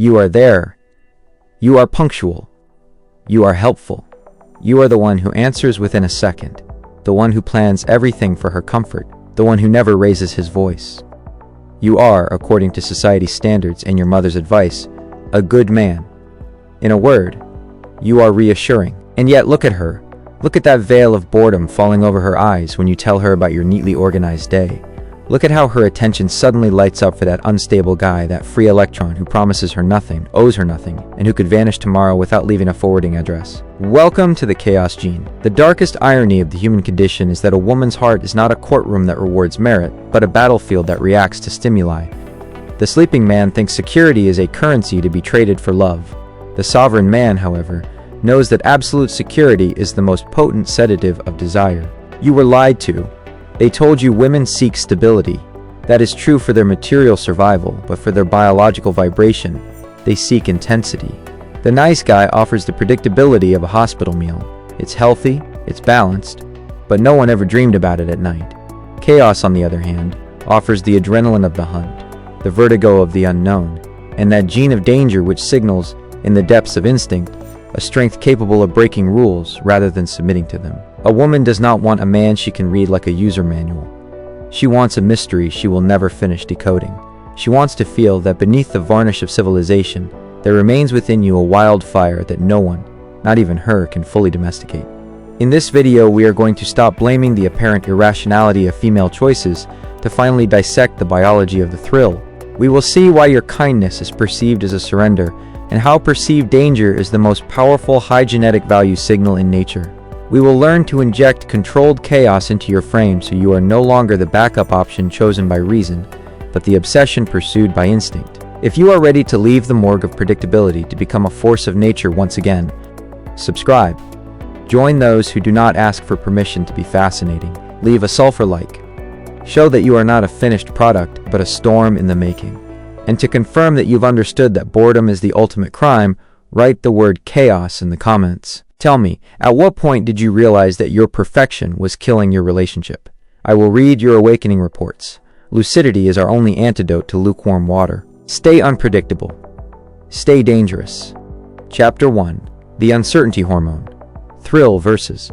You are there. You are punctual. You are helpful. You are the one who answers within a second, the one who plans everything for her comfort, the one who never raises his voice. You are, according to society's standards and your mother's advice, a good man. In a word, you are reassuring. And yet look at her. Look at that veil of boredom falling over her eyes when you tell her about your neatly organized day. Look at how her attention suddenly lights up for that unstable guy, that free electron who promises her nothing, owes her nothing, and who could vanish tomorrow without leaving a forwarding address. Welcome to the chaos gene. The darkest irony of the human condition is that a woman's heart is not a courtroom that rewards merit, but a battlefield that reacts to stimuli. The sleeping man thinks security is a currency to be traded for love. The sovereign man, however, knows that absolute security is the most potent sedative of desire. You were lied to. They told you women seek stability. That is true for their material survival, but for their biological vibration, they seek intensity. The nice guy offers the predictability of a hospital meal. It's healthy, it's balanced, but no one ever dreamed about it at night. Chaos, on the other hand, offers the adrenaline of the hunt, the vertigo of the unknown, and that gene of danger which signals, in the depths of instinct, a strength capable of breaking rules rather than submitting to them. A woman does not want a man she can read like a user manual. She wants a mystery she will never finish decoding. She wants to feel that beneath the varnish of civilization, there remains within you a wildfire that no one, not even her, can fully domesticate. In this video, we are going to stop blaming the apparent irrationality of female choices to finally dissect the biology of the thrill. We will see why your kindness is perceived as a surrender and how perceived danger is the most powerful high genetic value signal in nature. We will learn to inject controlled chaos into your frame so you are no longer the backup option chosen by reason, but the obsession pursued by instinct. If you are ready to leave the morgue of predictability to become a force of nature once again, subscribe. Join those who do not ask for permission to be fascinating. Leave a sulfur like. Show that you are not a finished product, but a storm in the making. And to confirm that you've understood that boredom is the ultimate crime, write the word chaos in the comments. Tell me, at what point did you realize that your perfection was killing your relationship? I will read your awakening reports. Lucidity is our only antidote to lukewarm water. Stay unpredictable. Stay dangerous. Chapter 1. The Uncertainty Hormone. Thrill versus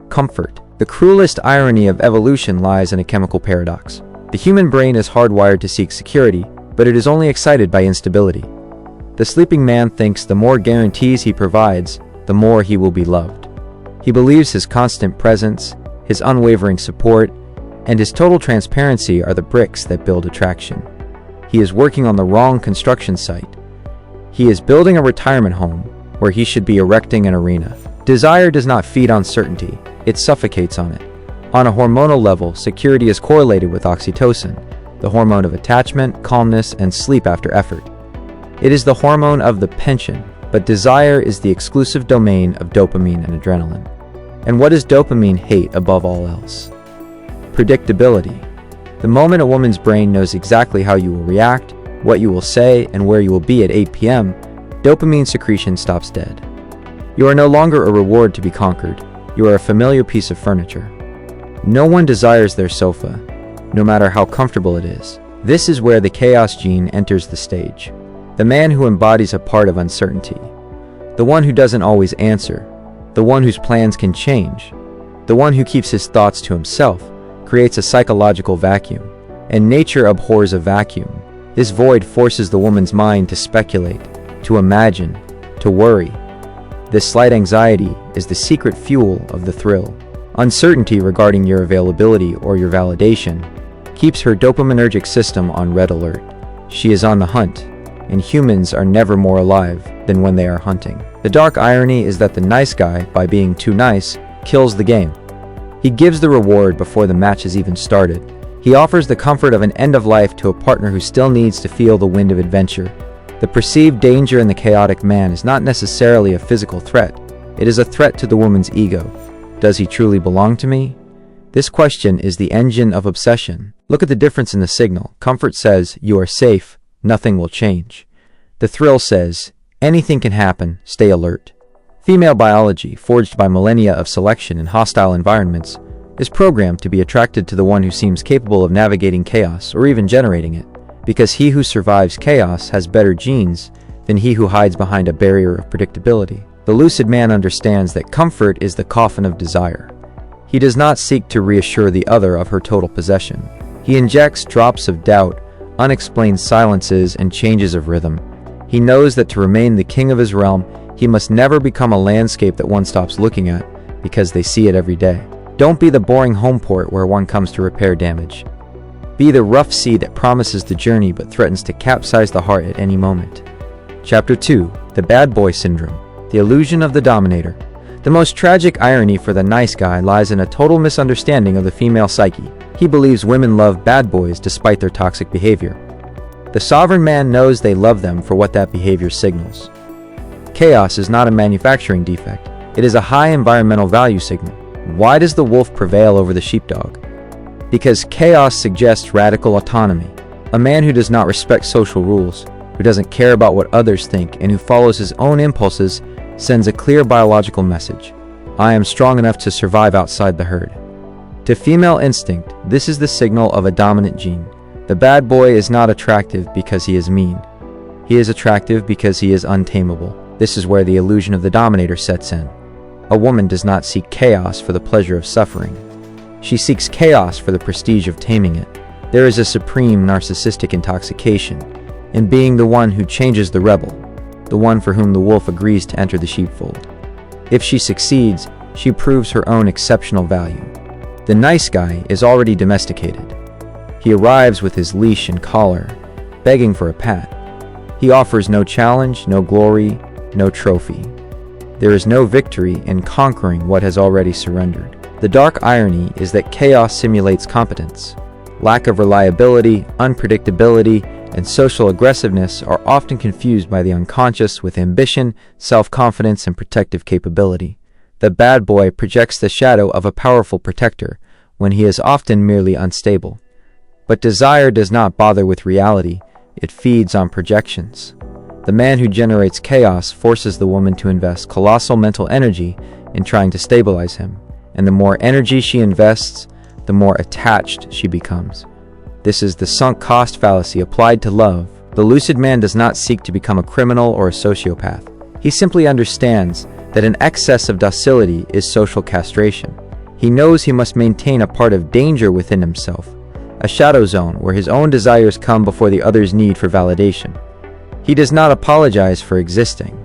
comfort. The cruelest irony of evolution lies in a chemical paradox. The human brain is hardwired to seek security, but it is only excited by instability. The sleeping man thinks the more guarantees he provides, the more he will be loved. He believes his constant presence, his unwavering support, and his total transparency are the bricks that build attraction. He is working on the wrong construction site. He is building a retirement home where he should be erecting an arena. Desire does not feed on certainty, it suffocates on it. On a hormonal level, security is correlated with oxytocin, the hormone of attachment, calmness, and sleep after effort. It is the hormone of the pension, but desire is the exclusive domain of dopamine and adrenaline. And what does dopamine hate above all else? Predictability. The moment a woman's brain knows exactly how you will react, what you will say, and where you will be at 8 p.m., dopamine secretion stops dead. You are no longer a reward to be conquered. You are a familiar piece of furniture. No one desires their sofa, no matter how comfortable it is. This is where the chaos gene enters the stage. The man who embodies a part of uncertainty. The one who doesn't always answer. The one whose plans can change. The one who keeps his thoughts to himself, creates a psychological vacuum. And nature abhors a vacuum. This void forces the woman's mind to speculate, to imagine, to worry. This slight anxiety is the secret fuel of the thrill. Uncertainty regarding your availability or your validation keeps her dopaminergic system on red alert. She is on the hunt, and humans are never more alive than when they are hunting. The dark irony is that the nice guy, by being too nice, kills the game. He gives the reward before the match has even started. He offers the comfort of an end of life to a partner who still needs to feel the wind of adventure. The perceived danger in the chaotic man is not necessarily a physical threat. It is a threat to the woman's ego. Does he truly belong to me? This question is the engine of obsession. Look at the difference in the signal. Comfort says, you are safe, nothing will change. The thrill says, anything can happen, stay alert. Female biology, forged by millennia of selection in hostile environments, is programmed to be attracted to the one who seems capable of navigating chaos or even generating it, because he who survives chaos has better genes than he who hides behind a barrier of predictability. The lucid man understands that comfort is the coffin of desire. He does not seek to reassure the other of her total possession. He injects drops of doubt, unexplained silences, and changes of rhythm. He knows that to remain the king of his realm, he must never become a landscape that one stops looking at because they see it every day. Don't be the boring home port where one comes to repair damage. Be the rough sea that promises the journey but threatens to capsize the heart at any moment. Chapter 2. The Bad Boy Syndrome. The Illusion of the Dominator. The most tragic irony for the nice guy lies in a total misunderstanding of the female psyche. He believes women love bad boys despite their toxic behavior. The sovereign man knows they love them for what that behavior signals. Chaos is not a manufacturing defect. It is a high environmental value signal. Why does the wolf prevail over the sheepdog? Because chaos suggests radical autonomy. A man who does not respect social rules, who doesn't care about what others think, and who follows his own impulses sends a clear biological message. I am strong enough to survive outside the herd. To female instinct, this is the signal of a dominant gene. The bad boy is not attractive because he is mean. He is attractive because he is untamable. This is where the illusion of the dominator sets in. A woman does not seek chaos for the pleasure of suffering. She seeks chaos for the prestige of taming it. There is a supreme narcissistic intoxication in being the one who changes the rebel, the one for whom the wolf agrees to enter the sheepfold. If she succeeds, she proves her own exceptional value. The nice guy is already domesticated. He arrives with his leash and collar, begging for a pat. He offers no challenge, no glory, no trophy. There is no victory in conquering what has already surrendered. The dark irony is that chaos simulates competence. Lack of reliability, unpredictability, and social aggressiveness are often confused by the unconscious with ambition, self-confidence, and protective capability. The bad boy projects the shadow of a powerful protector when he is often merely unstable. But desire does not bother with reality, it feeds on projections. The man who generates chaos forces the woman to invest colossal mental energy in trying to stabilize him, and the more energy she invests, the more attached she becomes. This is the sunk cost fallacy applied to love. The lucid man does not seek to become a criminal or a sociopath. He simply understands that an excess of docility is social castration. He knows he must maintain a part of danger within himself, a shadow zone where his own desires come before the other's need for validation. He does not apologize for existing.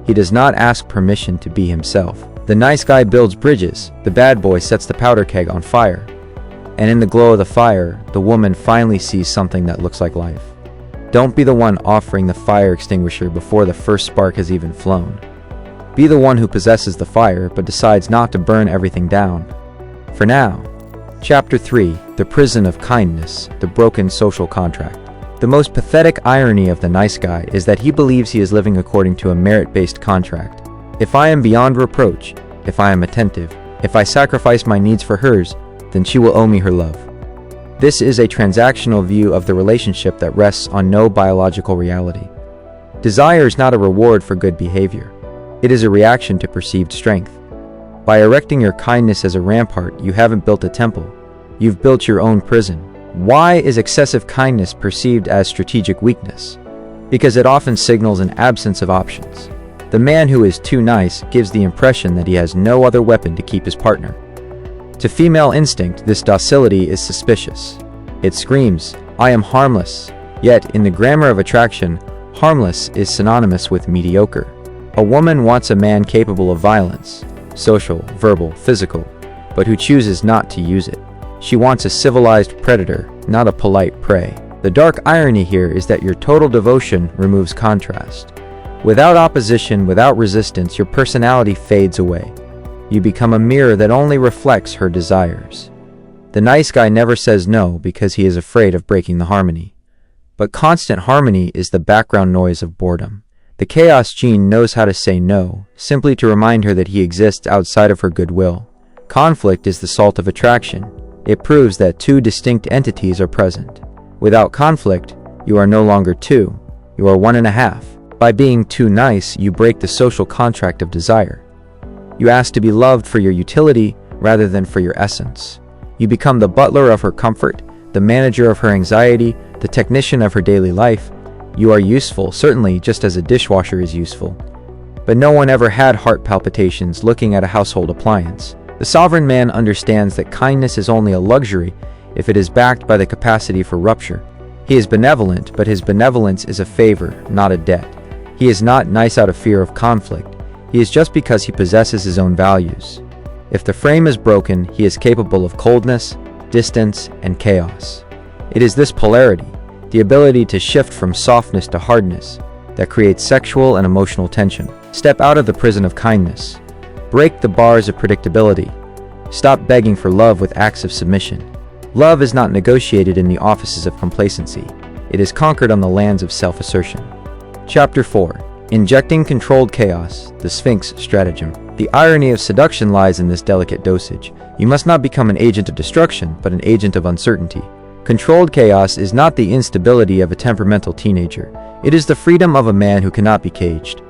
He does not ask permission to be himself. The nice guy builds bridges, the bad boy sets the powder keg on fire. And in the glow of the fire, the woman finally sees something that looks like life. Don't be the one offering the fire extinguisher before the first spark has even flown. Be the one who possesses the fire but decides not to burn everything down. For now. Chapter 3. The Prison of Kindness, the Broken Social Contract. The most pathetic irony of the nice guy is that he believes he is living according to a merit-based contract. If I am beyond reproach, if I am attentive, if I sacrifice my needs for hers, then she will owe me her love. This is a transactional view of the relationship that rests on no biological reality. Desire is not a reward for good behavior. It is a reaction to perceived strength. By erecting your kindness as a rampart, you haven't built a temple. You've built your own prison. Why is excessive kindness perceived as strategic weakness? Because it often signals an absence of options. The man who is too nice gives the impression that he has no other weapon to keep his partner. To female instinct, this docility is suspicious. It screams, I am harmless. Yet, in the grammar of attraction, harmless is synonymous with mediocre. A woman wants a man capable of violence, social, verbal, physical, but who chooses not to use it. She wants a civilized predator, not a polite prey. The dark irony here is that your total devotion removes contrast. Without opposition, without resistance, your personality fades away. You become a mirror that only reflects her desires. The nice guy never says no because he is afraid of breaking the harmony. But constant harmony is the background noise of boredom. The chaos gene knows how to say no, simply to remind her that he exists outside of her goodwill. Conflict is the salt of attraction. It proves that two distinct entities are present. Without conflict, you are no longer two, you are 1.5. By being too nice, you break the social contract of desire. You ask to be loved for your utility rather than for your essence. You become the butler of her comfort, the manager of her anxiety, the technician of her daily life. You are useful, certainly, just as a dishwasher is useful. But no one ever had heart palpitations looking at a household appliance. The sovereign man understands that kindness is only a luxury if it is backed by the capacity for rupture. He is benevolent, but his benevolence is a favor, not a debt. He is not nice out of fear of conflict. He is just because he possesses his own values. If the frame is broken, he is capable of coldness, distance, and chaos. It is this polarity, the ability to shift from softness to hardness, that creates sexual and emotional tension. Step out of the prison of kindness. Break the bars of predictability. Stop begging for love with acts of submission. Love is not negotiated in the offices of complacency. It is conquered on the lands of self-assertion. Chapter 4. Injecting Controlled Chaos, the Sphinx Stratagem. The irony of seduction lies in this delicate dosage. You must not become an agent of destruction, but an agent of uncertainty. Controlled chaos is not the instability of a temperamental teenager. It is the freedom of a man who cannot be caged.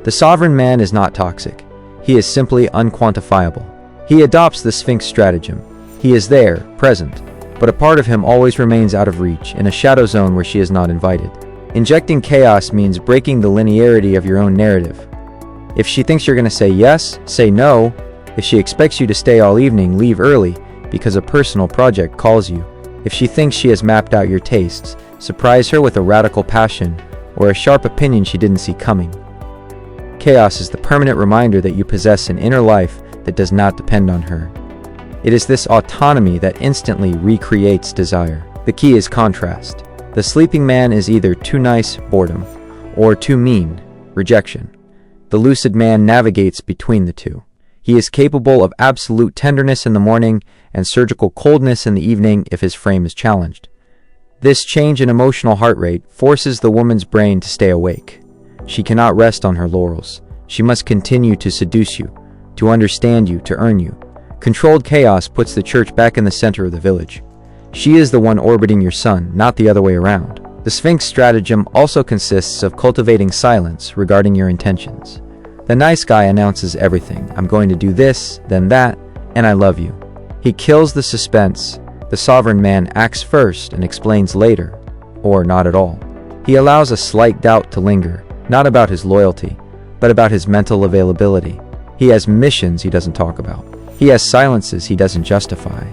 The sovereign man is not toxic. He is simply unquantifiable. He adopts the Sphinx Stratagem. He is there, present, but a part of him always remains out of reach, in a shadow zone where she is not invited. Injecting chaos means breaking the linearity of your own narrative. If she thinks you're going to say yes, say no. If she expects you to stay all evening, leave early because a personal project calls you. If she thinks she has mapped out your tastes, surprise her with a radical passion or a sharp opinion she didn't see coming. Chaos is the permanent reminder that you possess an inner life that does not depend on her. It is this autonomy that instantly recreates desire. The key is contrast. The sleeping man is either too nice, boredom, or too mean, rejection. The lucid man navigates between the two. He is capable of absolute tenderness in the morning and surgical coldness in the evening if his frame is challenged. This change in emotional heart rate forces the woman's brain to stay awake. She cannot rest on her laurels. She must continue to seduce you, to understand you, to earn you. Controlled chaos puts the church back in the center of the village. She is the one orbiting your sun, not the other way around. The Sphinx Stratagem also consists of cultivating silence regarding your intentions. The nice guy announces everything. I'm going to do this, then that, and I love you. He kills the suspense. The sovereign man acts first and explains later, or not at all. He allows a slight doubt to linger, not about his loyalty, but about his mental availability. He has missions he doesn't talk about. He has silences he doesn't justify.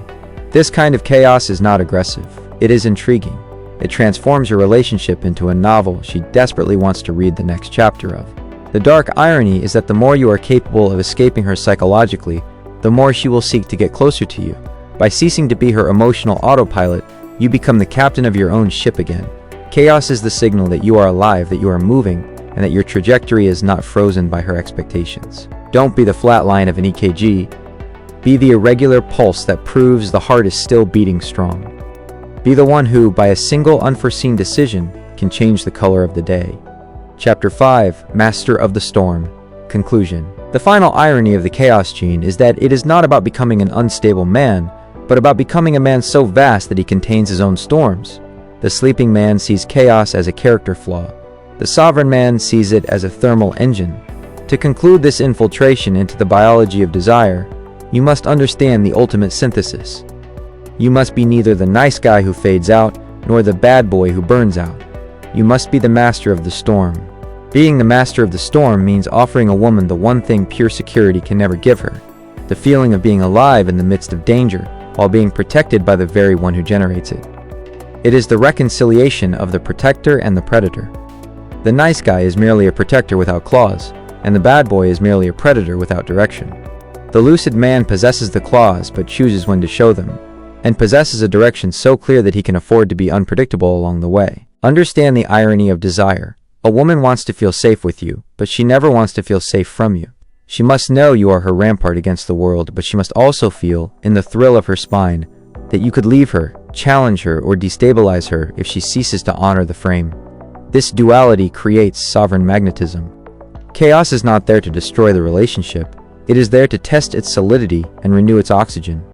This kind of chaos is not aggressive. It is intriguing. It transforms your relationship into a novel she desperately wants to read the next chapter of. The dark irony is that the more you are capable of escaping her psychologically, the more she will seek to get closer to you. By ceasing to be her emotional autopilot, you become the captain of your own ship again. Chaos is the signal that you are alive, that you are moving, and that your trajectory is not frozen by her expectations. Don't be the flat line of an EKG. Be the irregular pulse that proves the heart is still beating strong. Be the one who, by a single unforeseen decision, can change the color of the day. Chapter 5. Master of the Storm. Conclusion. The final irony of the chaos gene is that it is not about becoming an unstable man, but about becoming a man so vast that he contains his own storms. The sleeping man sees chaos as a character flaw. The sovereign man sees it as a thermal engine. To conclude this infiltration into the biology of desire, you must understand the ultimate synthesis. You must be neither the nice guy who fades out, nor the bad boy who burns out. You must be the master of the storm. Being the master of the storm means offering a woman the one thing pure security can never give her, the feeling of being alive in the midst of danger, while being protected by the very one who generates it. It is the reconciliation of the protector and the predator. The nice guy is merely a protector without claws, and the bad boy is merely a predator without direction. The lucid man possesses the claws but chooses when to show them, and possesses a direction so clear that he can afford to be unpredictable along the way. Understand the irony of desire. A woman wants to feel safe with you, but she never wants to feel safe from you. She must know you are her rampart against the world, but she must also feel, in the thrill of her spine, that you could leave her, challenge her, or destabilize her if she ceases to honor the frame. This duality creates sovereign magnetism. Chaos is not there to destroy the relationship. It is there to test its solidity and renew its oxygen.